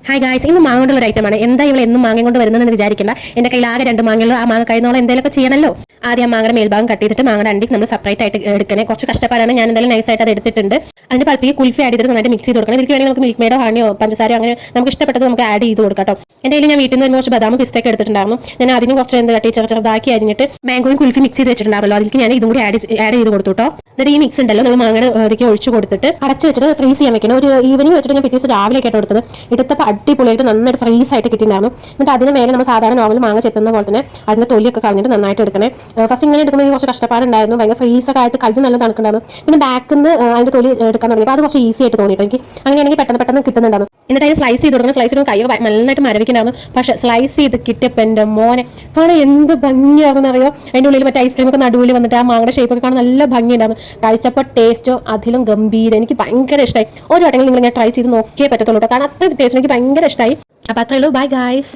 Hi guys, ഇന്ന് മാങ്ങ കൊണ്ടുള്ള ഒരു ഐറ്റമാണ്. എന്താ ഇവിടെ എന്നും മാങ്ങ കൊണ്ട് വരുന്നതെന്ന് വിചാരിക്കില്ല. എൻ്റെ കയ്യിൽ ആകെ 2 മാങ്ങകൾ. ആ മാങ്ങ കഴിയുന്നോളം എന്തെങ്കിലുമൊക്കെ ചെയ്യണമല്ലോ. ആദ്യം ആ മാങ്ങയുടെ മേൽഭാഗം കട്ട് ചെയ്തിട്ട് മാങ്ങയുടെ അണ്ടി നമ്മൾ സെപ്പറേറ്റ് ആയിട്ട് എടുക്കണേ. കുറച്ച് കഷ്ടപ്പാടാണ്. ഞാൻ എന്തായാലും നൈസായിട്ട് അത് എടുത്തിട്ടുണ്ട്. അതിന്റെ പൾപ്പിക്ക് കുൽഫി ആഡ് ചെയ്തിട്ട് നന്നായിട്ട് മിക്സ് ചെയ്ത് കൊടുക്കണം. ഇതിലേക്ക് വേണമെങ്കിൽ നമുക്ക് മിൽക്ക് മേഡോ ഹണിയോ പഞ്ചസാരയോ അങ്ങനെ നമുക്ക് ഇഷ്ടപ്പെട്ടത് നമുക്ക് ആഡ് ചെയ്ത് കൊടുക്കാം കേട്ടോ. എൻ്റെ കയ്യിൽ ഞാൻ വീട്ടിൽ നിന്ന് കുറച്ച് ബദാം പിസ്തയൊക്കെ എടുത്തിട്ടുണ്ടായിരുന്നു. ഞാൻ അതിന് കുറച്ച് എന്ത് കട്ടി ചെറുതാക്കി അരിഞ്ഞിട്ട് മാംഗോയും കുൽഫി മിക്സ് ചെയ്ത് വെച്ചിട്ടുണ്ടാവല്ലോ, അതിലേക്ക് ഞാൻ ഇതും കൂടി ആഡ് ചെയ്ത് കൊടുത്തു കേട്ടോ. എന്നിട്ട് ഈ മിക്സ് ഉണ്ടല്ലോ നമ്മൾ മാങ്ങയുടെ ഇതിലേക്ക് ഒഴിച്ച് കൊടുത്തിട്ട് അടച്ച് വെച്ചിട്ട് ഫ്രീസ് ചെയ്യാൻ വെക്കണം. ഒരു ഈവനിങ് വെച്ചിട്ട് ഞാൻ പിറ്റേ രാവിലെ കേട്ടോ എടുത്തത്. എടുത്തപ്പോൾ അടിപൊളിയായിട്ട് നന്നായിട്ട് ഫ്രീസ് ആയിട്ട് കിട്ടിയിട്ടുണ്ടായിരുന്നു. എന്നിട്ട് അതിന് മേലെ നമ്മൾ സാധാരണ നോർമൽ മാങ്ങ ചെത്തുന്ന പോലെ തന്നെ അതിന്റെ തൊലിയൊക്കെ കളഞ്ഞിട്ട് നന്നായിട്ട് എടുക്കണേ. ഫസ്റ്റ് ഇങ്ങനെ എടുക്കുമ്പോൾ കുറച്ച് കഷ്ടപ്പാടുണ്ടായിരുന്നു. ഭയങ്കര ഫ്രീസൊക്കെ ആയിട്ട് കൈ നല്ല തണുക്കുണ്ടായിരുന്നു. പിന്നെ ബാക്കിൽ നിന്ന് അതിന്റെ തൊലി എടുക്കാൻ തുടങ്ങിയപ്പോൾ അത് കുറച്ച് ഈസി ആയിട്ട് തോന്നിയിട്ട് എനിക്ക് അങ്ങനെയാണെങ്കിൽ പെട്ടെന്ന് കിട്ടുന്നുണ്ടായിരുന്നു. എന്നിട്ട് അതിന് സ്ലൈസ് ചെയ്ത് കൊടുക്കണം. സ്ലൈസ് ചെയ്ത് കൈ നന്നായിട്ട് മരവിക്കുന്നുണ്ടായിരുന്നു. പക്ഷേ സ്ലൈസ് ചെയ്ത് കിട്ടിയപ്പോൾ എൻ്റെ മോനെ കാണാൻ എന്ത് ഭംഗിയാണെന്ന് അറിയോ. അതിൻ്റെ ഉള്ളിൽ മറ്റേ ഐസ്ക്രീമൊക്കെ നടുവിൽ വന്നിട്ട് ആ മാങ്ങയുടെ ഷേപ്പൊക്കെ കാണാൻ നല്ല ഭംഗിയുണ്ടായിരുന്നു. കഴിച്ചപ്പോൾ ടേസ്റ്റോ അതിലും ഗംഭീരം. എനിക്ക് ഭയങ്കര ഇഷ്ടമായി. ഒരു വട്ടങ്ങൾ നിങ്ങൾ ഇങ്ങനെ ട്രൈ ചെയ്ത് നോക്കിയേ പറ്റത്തുള്ളൂ. കാരണം അത്ര ടേസ്റ്റ് എനിക്ക് ഭയങ്കര ഇഷ്ടമായി. അപ്പോൾ അത്രയേ ഉള്ളൂ. Bye guys.